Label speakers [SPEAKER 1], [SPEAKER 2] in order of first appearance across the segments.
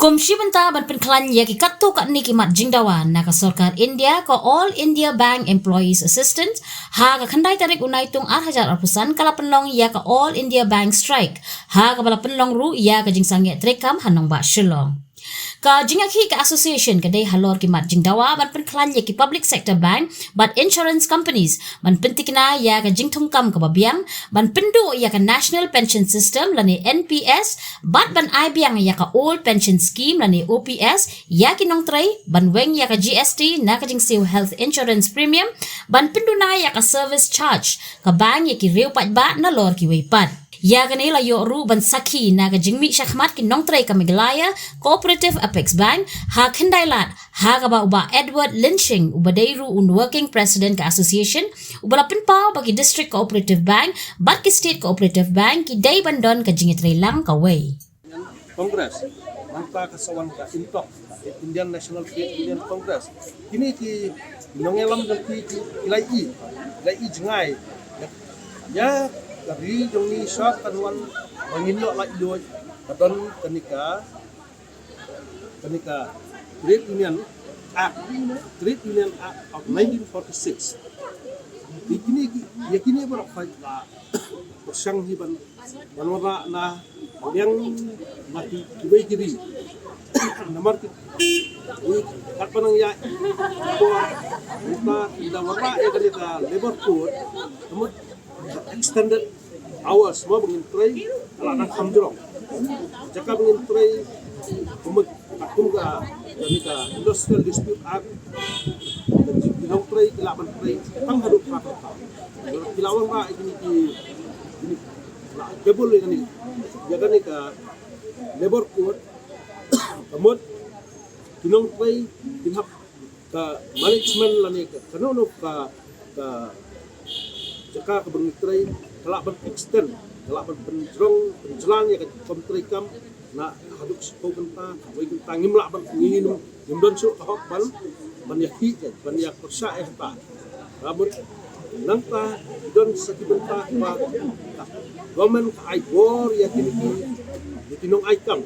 [SPEAKER 1] Komisi Benta ban penklan ya ki kattu kat ni ki mat jingdawan na ka Sarkar India ko All India Bank Employees Assistance ha ka khandai tarik unai tung 8,000 kala penlong ya ka All India Bank Strike ha ka bala penlong ru ya ka jingsang ya trekam hanong ba shillong ka jingaki ka association ka dei halor ki mat jingdawa ban penklan ya ki public sector bank but insurance companies ban pentikna ya ka jingthum kam ka babiang ban pendu ya ka national pension system lani NPS bat ban IBang ya ka old pension scheme lani OPS ya ki nong trai ban weng ya ka GST na ka jingsiu health insurance premium ban pendu na ya ka service charge ka bank ya ki riu pat ba na lor ki weipat ya ganay layo ru ban saki na ka jingmi syakmat ki nong tray ka Meghalaya Cooperative Apex Bank ha kendailat ha ka ba uba Edward Lynching uba dayru un working president ka association uba lapin pa bagi district cooperative bank bat ki state cooperative bank ki day bandon ka jingit tray lang ka way
[SPEAKER 2] Congress manta kasawan ka intok Indian National Trade Union Congress kini ki nongelam dan ki ilai jengai ya dari jong ni syaf kanwan mangino la ido kadon kenika Trade Union Act of 1946 kini berapa fight la persyang hiban manora na yang mati kibai kiri nomor kat panang ya buat kita wara ya kenika labor code namun extended hours semua mengintrai anak hamjurong jika mengintrai akum ka kenika industrial dispute act mengintrai kilaban trai pang haduk kata kilawan ra ini kebul ini ya kenika labor code kemudian kinong trai kinhap ka management lani kanono ka jika kebenutrai kelak berextend kelak penjelang ya kontri kam na haduk sepo benta wai benta ngimlak ban nginum ngimdon su hok ban yahi ban yak persa ta rabut nangta don saki benta ba government ai bor ya kinong ai kam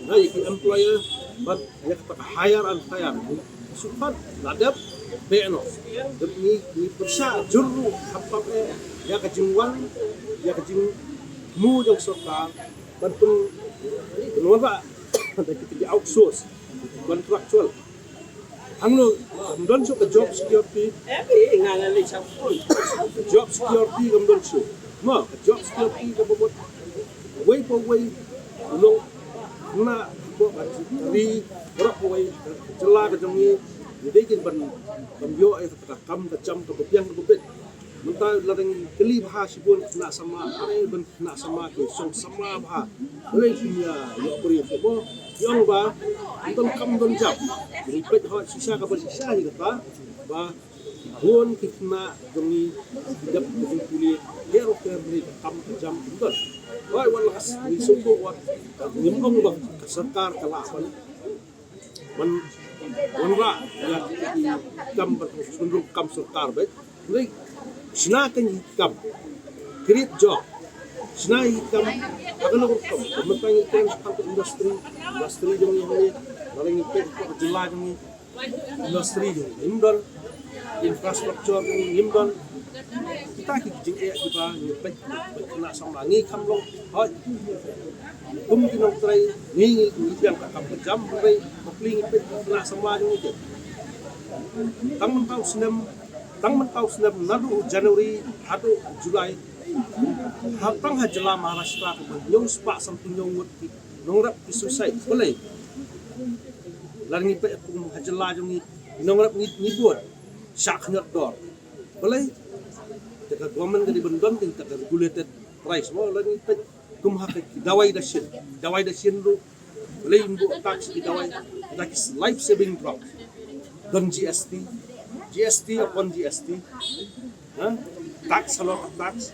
[SPEAKER 2] na yaki employer ban ya kata hire and fire supat ladap beno demi persa juru apa ya kejingwan ya kejing mu jong Sarkar bantung kenapa dari kita outsource kontraktual anglo don so ke job security job security don so no job security ke bobot way ulung na ko dari berapa way jela ke jongi jadi kin ban yo ai kam ke jam ke biang ke bobet Menta larang keli bah sibun kena sama are ben kena sama ke song sama bah boleh punya yo beri bo yang ba enton kam don jam jadi pet hot sisa ka sisa ni kata ba hon kena demi hidup dengan kulit dia roker beri kam jam don wai walas ni sungguh wat ngimong ba Sarkar kalapan ra ya kam berundung kam Sarkar baik Sinakan hikam, create job. Sina hikam, akan aku kam. Kementerian hikam sekarang industri jom ni, orang hikam jelas jom ni, industri jom, imdon, infrastruktur jom, imdon. Kita kijing kita nyepek kena sama ni kam long, hoi. Kinong try ni yang kam jam, boleh mukling nyepek kena sama jom ni. Tang mentau senam nadu Januari hadu Julai hatang hajela Maharashtra ko nyong spa sampung nyong wut nongrap isusai boleh larni pe pung hajela jong ni nongrap ni buat syak nyot dor boleh teka government di bendon ting teka regulated price mo larni pe kum hak dawai da shin lu boleh imbu tax di dawai like life saving drug don GST upon GST, tax halor tax.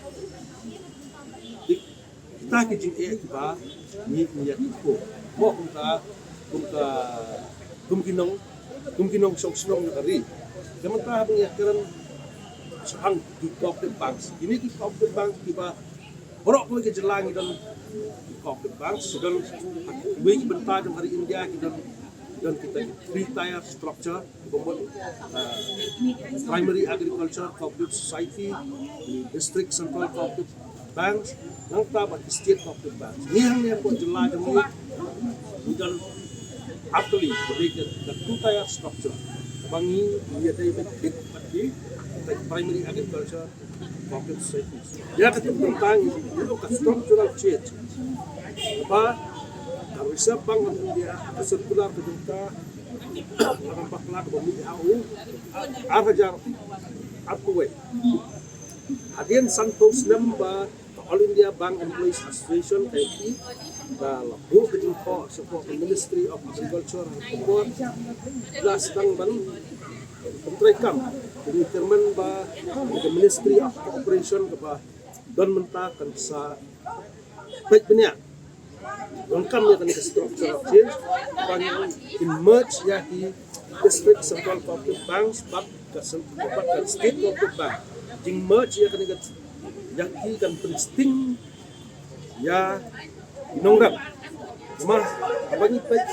[SPEAKER 2] Kita kijing kita ni itu. Mo kumkinong sok-sok nakari. Kamu tahu yang keren sahang di cooperative banks. Ini di cooperative banks kita borok ko ke jelang dan corporate bank sudah bagi bentar jam hari India kita dan kita three-tier structure membuat primary agriculture cooperative society, district central cooperative banks, nang tabat state cooperative banks. Ni hang ni pun jelas ni dan actually the two-tier structure. Bangi dia dari big party, primary agriculture cooperative society. Dia kata tentang itu structural change. Apa? Kalau Reserve Bank India sirkular keduka orang bakla ke bumi au arhajar apwe hadian santos namba All India Bank Employees Association KI da labu ke jingko support Ministry of Agriculture and Food plus tang ban kontrakam ini chairman ba the Ministry of Cooperation ke ba don mentakan sa baik benar lengkap ya kan structure of change banyak emerge ya di district central cooperative banks but ke state cooperative bank jing merge ya kan yang kan penting ya nongrap mah abang ipet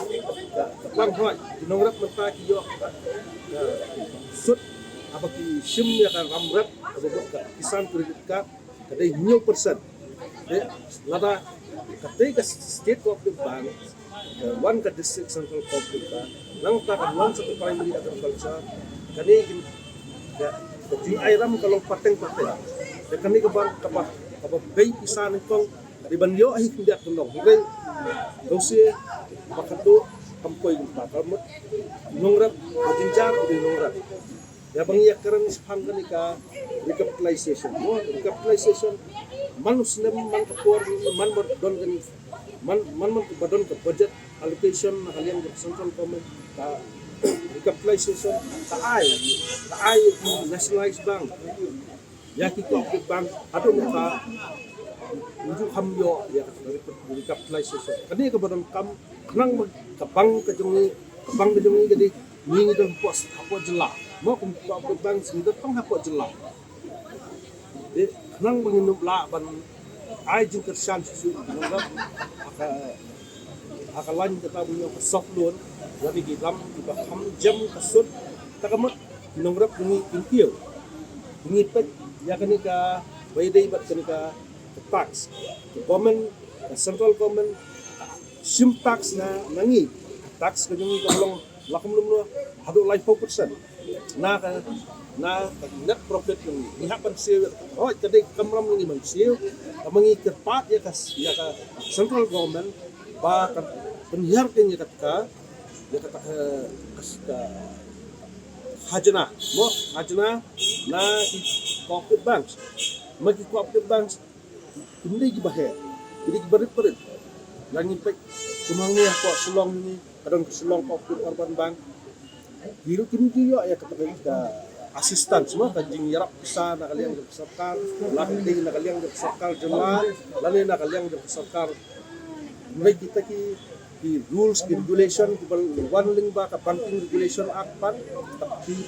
[SPEAKER 2] bang hoi nongrap mentah kiyo sud apa ki sim ya kan ramrap apa kisan kredit card kadai new percent lada ketika state cooperative bank, one ke district central cooperative bank, nang takkan one satu primary agriculture, kani di airam kalau pateng, kani ke bank kapah bay pisan kong di banyo ahi tidak tolong, jadi dosi pakatu kampoi kita, kalau nongrap jinjar di nongrap, ya bangiyak keren sepangkan ika recapitalization, recapitalization manusia man keluar man berdon kan man berdon ke budget allocation kalian ke central government recapitalization taai nationalized bank ya kita bank ada muka untuk hamyo ya recapitalization kani ke berdon kam kenang ke bank kejongi jadi ni itu pos apa jelas mau ke bank sini tong apa jelas nang menginum la ban ai jing kersan susu nang akalan kita punya soft loan jadi gilam kita ham jam kasut takamat nongrap bunyi intiyo bunyi pet ya kan ka baydai bat kan ka tax government central government sim tax na nangi tax ka jungi kalong lakum lumno hadu life 4% na net profit ng ihapan siya oh kadai kamram ni man siya kamangi kerpat ya ka central government ba kan penyiar kin ya kata hajana mo hajana na cooperative banks magi cooperative banks hindi gibahir hindi gibarit-barit langin pek kumangnya ko sulong ni kadang sulong cooperative urban bank hiru kini ya kata asisten semua kanjing yarap bisa nak kalian bersarkar lakting nak kalian bersarkar jelas lalu nak kalian bersarkar mulai kita ki rules ki regulation ki one link ba ka banking regulation act pan tapi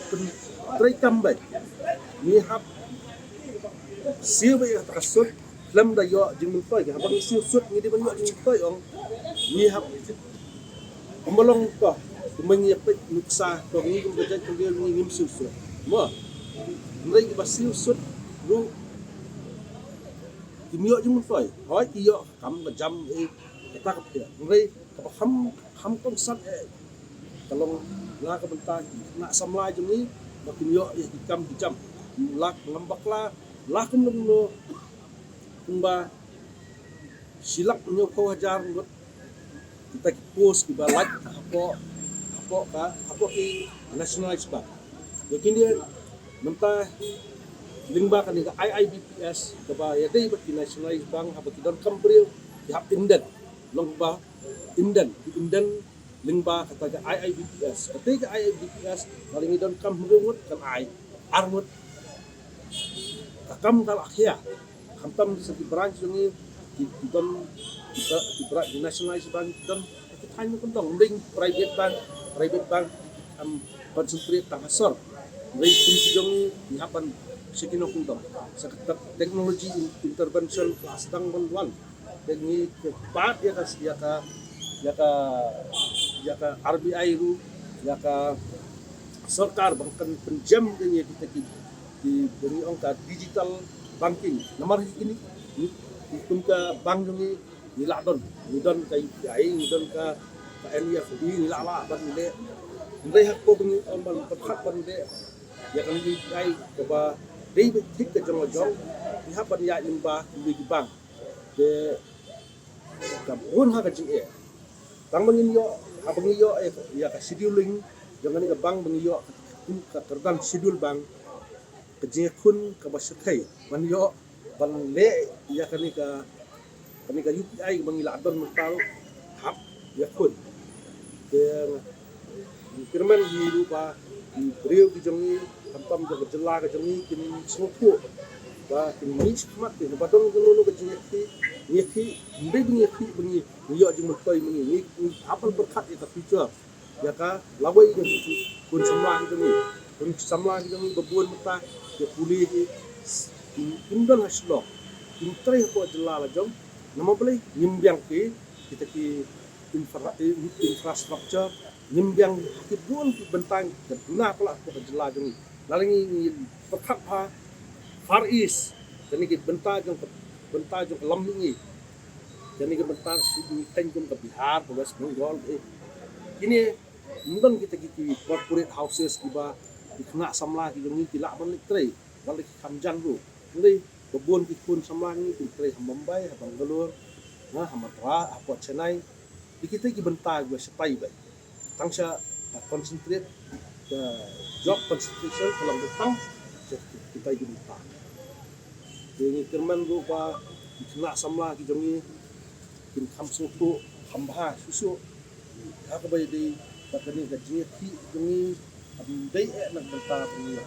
[SPEAKER 2] try tambay ni hap siya ba ta kasut lam da yo jing toy ka bang siya sut ni di ban yo jing toy ong ni hap kumbalong to kumangyapit nuksa to ni kumbajan kumbil ni ngim siya mo nrai basil sut lu kimyo jung foi hoi kiyo kam jam kita kapya nrai ka ham tong sat kalong la ka benta nak samlai jung ni ba kimyo kam jam lak lambak la kum no kumba silak nyo ko hajar ngot kita post ki ba like apa ki nationalized bank yakin dia mentah lingba kan ni IIBPS kaba ya dei bat nationalized bank apa ki don kambril ya inden longba inden lingba kata ke IIBPS ketika IIBPS paling don kambril kan ai armut takam kal akhia kamtam di branch ni di don di branch nationalized bank don kita hanya kentong ring private bank concentrate tang asor rate jong ni hapan Sikino Kingdom sa teknologi intervention kelas dang bantuan dengan kepat ya ka RBI ru ya ka sarkar bangkan penjam dengan kita di beri angka digital banking nomor ini pun ka bank ni niladon nidon kai ai nidon ka NEFT nilala ban le ndai hak ko bang ban pathat ban le ya kan ni ai ko ba dei thik ka jong jong ni ha ban ya limba di bank de ka bun ha ka ji e tang bangin yo ha bang yo ya ka scheduling jangan ni ka bank bang yo ka terdan schedule bank ka je kun ka ba sakai ban yo ban le ya kan ni ka UPI bang iladon mental hap ya kun de firman di lupa di beriu ki jongi tantam jo jela ka jongi kini sopo ba kini ni smat ni badong kunu ka jingi ni ndai bunyi yo jeng mutoi ni apal berkat ita future ya ka lawai ni kun samla ki jongi bebuan mata ya puli ki indon haslo intrai ko jela la jong nama boleh nyimbyang ki kita ki infrastruktur nyimbyang ki buon ki bentang dan guna pula ko jela jong lalingi pekat ha Far East dan ni bentang jong lam ni dan ni bentang sudi tanjung ke Bihar ke West Bengal ini mungkin kita ki corporate houses kiba dikena samla ki jong ni tilak ban litre balik kamjang tu ni kebun kikun samla ni litre Mumbai Bangalore Hamatra apa Chennai di kita ki bentang gua sepai bai tangsa concentrate the job concentration kalau datang kita ki bentang ini kerman rupa dikena samla ki jongi kin kamsuku hamba susu apa bai di patani gaji ki jongi amdai nak bentang ni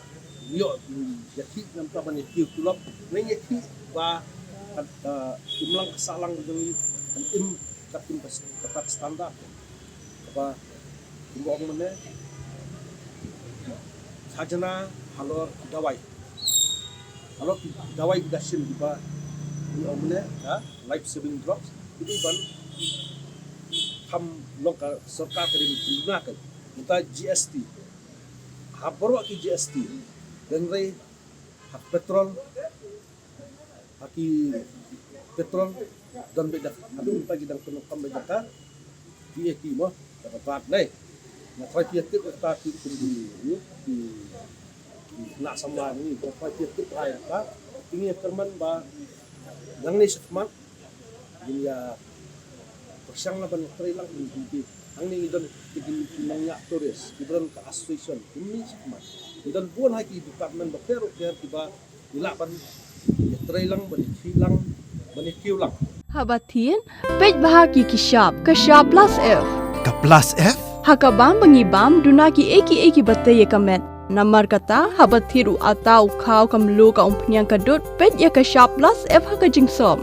[SPEAKER 2] yo yaki nampa ban yaki tulap nang yaki ba imlang kesalang jongi im katin tepat standar apa timbang mana sajana halor dawai dasin ba ni omne life saving drugs ini ban ham lokal sarkar kerim gunakan kita GST habro ki GST dan rei hak petrol dan beda aduh pagi dan penuh beda ka dia ki mo dapat nai na koi tiet kita ki kundi di nak sama ni koi tiet ai ka ini kerman ba yang ni semat dia persang la ban trei lang di ang ni don ki nangya turis ibran ka association ini semat dan buon ha ki department ba pero tiba ila ban trei lang ban kiu lang
[SPEAKER 3] Habatin, pej bahagi ki shop plus F.
[SPEAKER 4] Ka plus F?
[SPEAKER 3] Hakabam bangibam dunaki eki batay kamet. Namar kata habathiru atau kau kamlu ka umpnyang kadut pej ya ka shop plus F haka jingsom.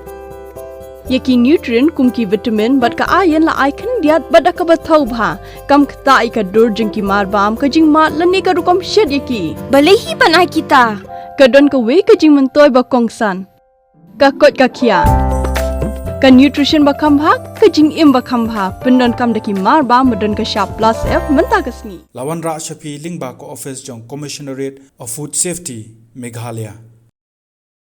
[SPEAKER 3] Yaki nutrient kumki vitamin bat ka iron la icon diat bat ka bathau bha. Kam kta ai ka dur jingki mar bam ka jing mat lani ka rukom shed yaki.
[SPEAKER 5] Balehi panai kita.
[SPEAKER 3] Kadon ka we ka jing mentoy ba kongsan. Ka kot ka kia. Ka nutrition bakam bha ka jing im bakam bha pendon kam daki mar ba modon ka shop plus F menta kasni
[SPEAKER 4] Lawan Ra Shafi Lingba ko office jong Commissionerate of Food Safety Meghalaya